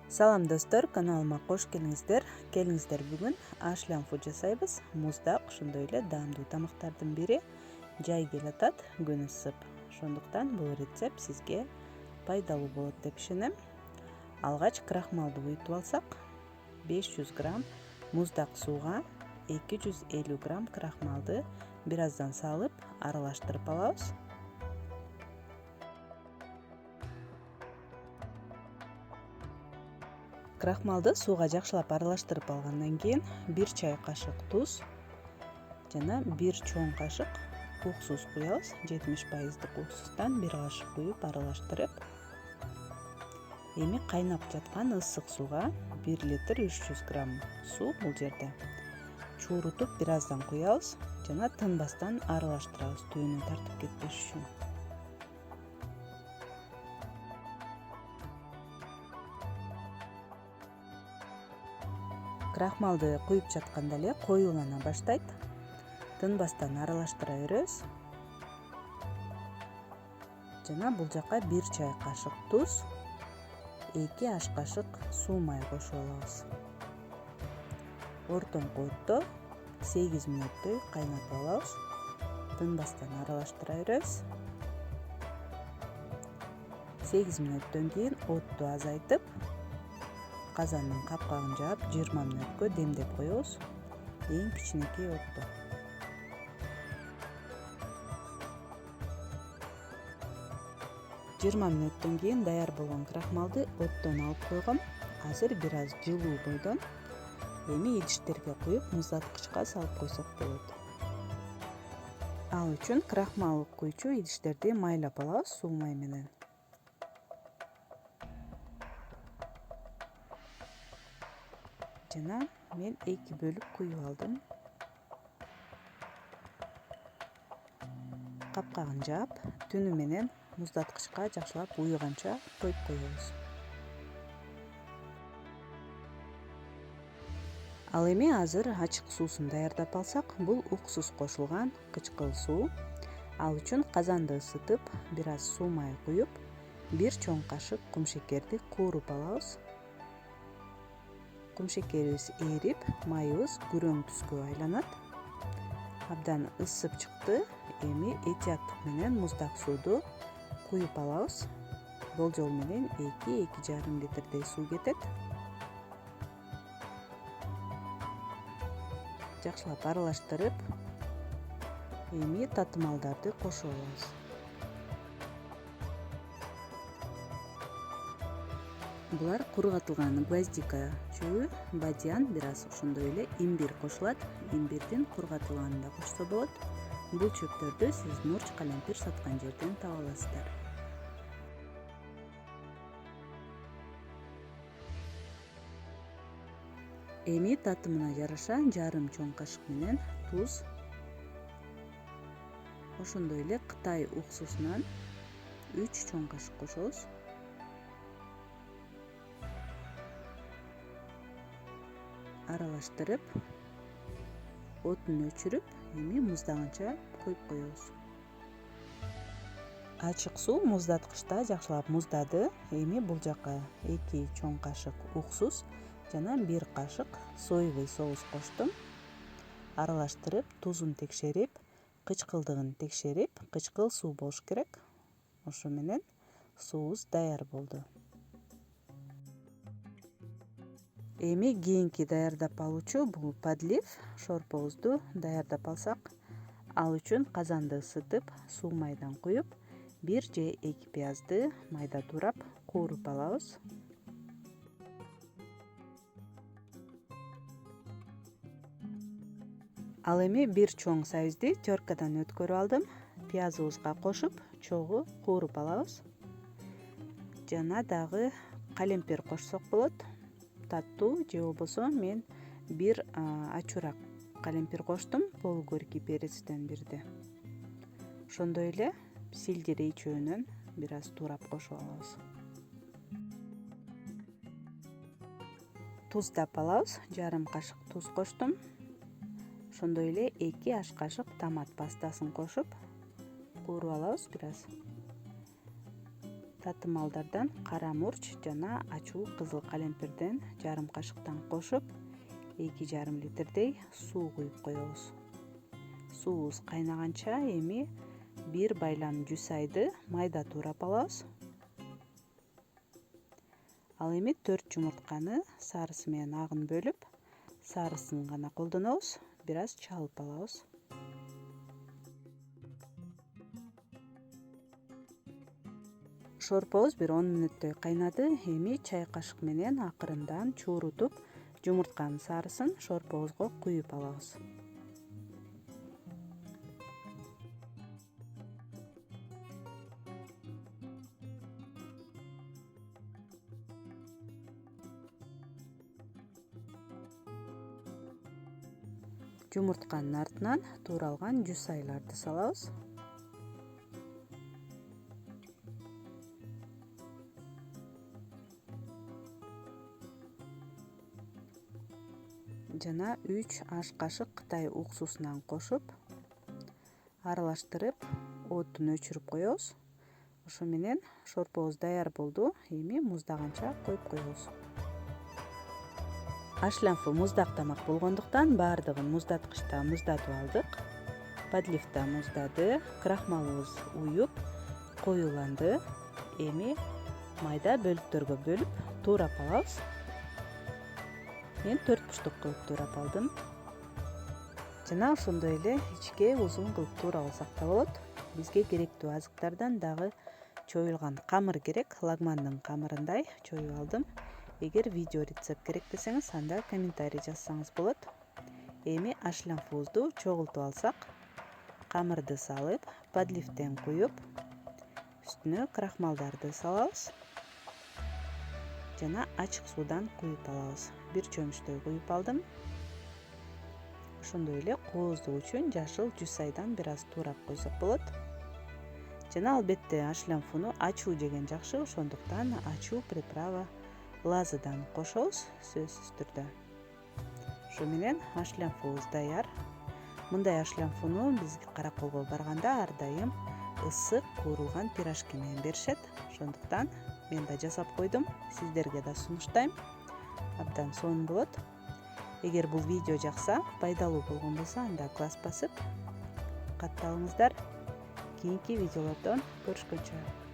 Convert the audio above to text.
Салам достор, каналыма кош келиңиздер. Бүгүн ашлям фуд жасайбыз. Муздак, ошондой эле даамдуу тамактардын бири. Жай келатат, күн ысып. Ошондуктан бул рецепт сизге пайдалуу болот деп ишенем. Алгач крахмалды уютуп алсак, 500 грамм муздак сууга 250 грамм крахмалды бир аздан салып аралаштырып алабыз. Крахмалды сууга жакшылап аралаштырып алгандан кийин 1 чай кашык туз жана 1 чоң кашык уксус куябыз. 70% уксустан 1 кашык куюп аралаштырып, эми кайнап жаткан ысык сууга 1 литр 300 грамм суу бул жерде чуурутуп бир аздан куябыз жана тынбастан аралаштырабыз түбүнө тартып кетпеш үчүн. Крахмалды куюп жатканда эле коюулана баштайт. Тынбастан аралаштыра беребиз. Жана бул жака 1 чай кашык туз, 2 аш кашык суу май кошуп алабыз. Ортоңку отто 8 мүнөттөй кайнатып алабыз. Тынбастан аралаштыра беребиз. 8 мүнөттөн кийин отту азайтып, казандын капкагын жаап 20 мүнөткө демдеп коебуз. Эң кичинекей отто. Жыйырма мүнөттөн кийин даяр болгон крахмалды оттон алып койгом. Азыр бир аз жылуу бойдон. Эми идиштерге куюп муздаткычка салып койсок болот. Ал үчүн крахмал куйчу идиштерди майлап алабыз суу май менен. Жана мен 2 бөлүп куюп алдым. Капкагын жаап, түнү менен муздаткычка жакшылап уйганча коюп коебуз. Ал эми азыр ачык суусун даярдап алсак, бул уксус кошулган кычкыл суу. Ал үчүн казанды ысытып, бир аз суу май куюп, 1 чоң кашык кумшекерди кууруп алабыз. Кумшекерибиз эрип, майыбыз күрөң түскө айланат. Абдан ысып чыкты. Эми этияттык менен муздак сууду куюп алабыз. Болжол менен 2-2,5 литрдей суу кетет. Жакшылап аралаштырып, эми татымалдарды кошуп алабыз. Булар кургатылган гвоздика чөбү, бадьян, бир аз ошондой эле имбирь кошулат. Имбирдин кургатылганын да кошсо болот. Бул чөптөрдү сиз мурч, калемпир саткан жерден таба аласыздар. Эми татымына жараша жарым чоң кашык менен туз, ошондой эле Кытай уксусунан 3 чоң кашык кошобуз. Аралаштырып, отун өчүрүп, эми муздаганча коюп коебуз. Ачык суу муздаткычта жакшылап муздады. Эми бул жака 2 чоң кашык уксус жана 1 кашык соевый соус коштум. Аралаштырып, тузун текшерип, кычкылдыгын текшерип, кычкыл суу болуш керек. Ошо менен суубуз даяр болду. Эми кийинки даярдап алуучу бул подлив. Шорпобузду даярдап алсак, ал үчүн казанды ысытып, суу майдан куюп, 1 же 2 пиязды майда туурап кууруп алабыз. Ал эми 1 чоң сабизди теркадан өткөрүп алдым. Пиязыбызга кошуп, чогуу кууруп алабыз. Жана дагы калемпир кошсок болот. Таттуу же болбосо мен 1 ачурак калемпир коштум, полугорький перецтен бирди. Ошондой эле сельдерей чөбүнөн бир аз туурап кошуп алабыз. Туздап алабыз. Жарым кашык туз коштум. Ошондой эле 2 аш кашык томат пастасын кошуп кууруп алабыз бир аз. татымалдардан кара мурч жана ачуу кызыл калемпирден жарым кашыктан кошуп 2,5 литрдей суу куюп коебуз. Суубуз кайнаганча эми 1 байлам жусайды майда туурап алабыз. Ал эми 4 жумуртканы сарысы менен агын бөлүп, сарысын гана колдонобуз, бир аз чалып алабыз. Шорпобуз бир 10 мүнөттөй кайнады. Эми чай кашык менен акырындан чуурутуп, жумуртканын сарысын шорпобузга куюп алабыз. Жумуртканын артынан тууралган жусайларды салабыз. Жана 3 аш кашык Кытай уксусунан кошуп, аралаштырып, отун өчүрүп коебуз. Ошо менен шорпобуз даяр болду. Эми муздаганча коюп коебуз. Ашлямфу муздак тамак болгондуктан баардыгын муздаткычта муздатып алдык. Подлив да муздады, крахмалыбыз уюп, коюланды. Эми майда бөлүктөргө бөлүп туурап алабыз. Мен 4 буштук кылып туурап алдым. Жана ошондой эле ичке узун кылып туурап алсак да болот. Бизге керектүү азыктардан дагы чоюлган камыр керек. Лагмандын камырындай чоюп алдым. Эгер видео рецепт керек десеңиз, анда комментарий жазсаңыз болот. Эми ашлямфубузду чогултуп алсак, камырды салып, подливден куюп, үстүнө крахмалдарды салабыз. Жана ачык суудан куюп алабыз. Бир чөмүчтөй куюп алдым. Ошондой эле кооздук үчүн жашыл жусайдан бир аз туурап койсок болот. Жана албетте ашлямфуну ачуу жеген жакшы, ошондуктан ачуу приправа лазыдан кошобуз сөзсүз түрдө. Ошо менен ашлямфубуз даяр. Мындай ашлямфуну бизге караколго барганда ар дайым ысык куурулган пирожки менен беришет. Ошондуктан мен да жасап койдум, сиздерге да сунуштайм. Абдан сонун болот. Эгер бул видео жакса, пайдалуу болгон болсо, анда класс басып катталыңыздар. Кийинки видеолордон көрүшкөнчө.